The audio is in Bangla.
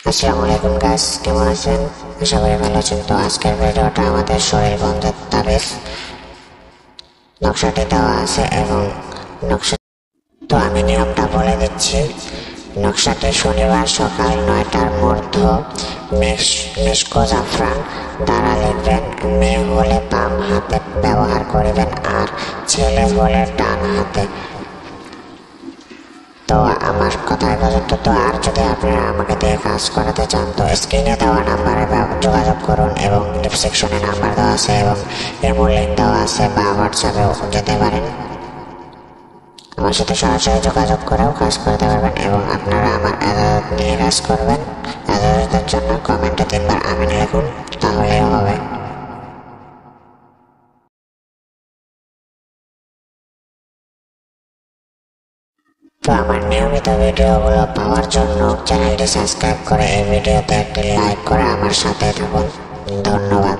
আসসালামু আলাইকুম গাইস, কেমন আছেন? আশা করি ভালো আছেন। তো আজকের ভিডিওটা আমাদের শরীর বন্ধের তাবিজ নকশাটি দেওয়া আছে এবং নকশা তো আমি নিয়মটা বলে দিচ্ছি। নকশাটি শনিবার সকাল 9টার মধ্যে মিশকো জাফরান দ্বারা লিখবেন। মেয়ে হলে বাম হাতে ব্যবহার করিবেন আর ছেলে হলে ডান হাতে। তো আমার কথায় পর্যন্ত। তো আর যদি আপনারা আমাকে দিয়ে কাজ করাতে চান তো স্ক্রিনে দেওয়া নাম্বারে যোগাযোগ করুন এবং ডিসক্রিপশনে নাম্বার দেওয়া আছে এবং ইমো লিঙ্ক দেওয়া আছে, বা হোয়াটসঅ্যাপেও যেতে পারেন। আমার সাথে সরাসরি যোগাযোগ করেও কাজ করতে পারবেন এবং আপনারা আমার এজাজত নিয়ে কাজ করবেন। এজাজতের জন্য কমেন্টে 3বার আমিন লিখুন, তাহলেও হবে। তো আমার নিয়মিত ভিডিওগুলো পাওয়ার জন্য চ্যানেলটি সাবস্ক্রাইব করে এই ভিডিওতে একটি লাইক করে আমার সাথে থাকুন। ধন্যবাদ।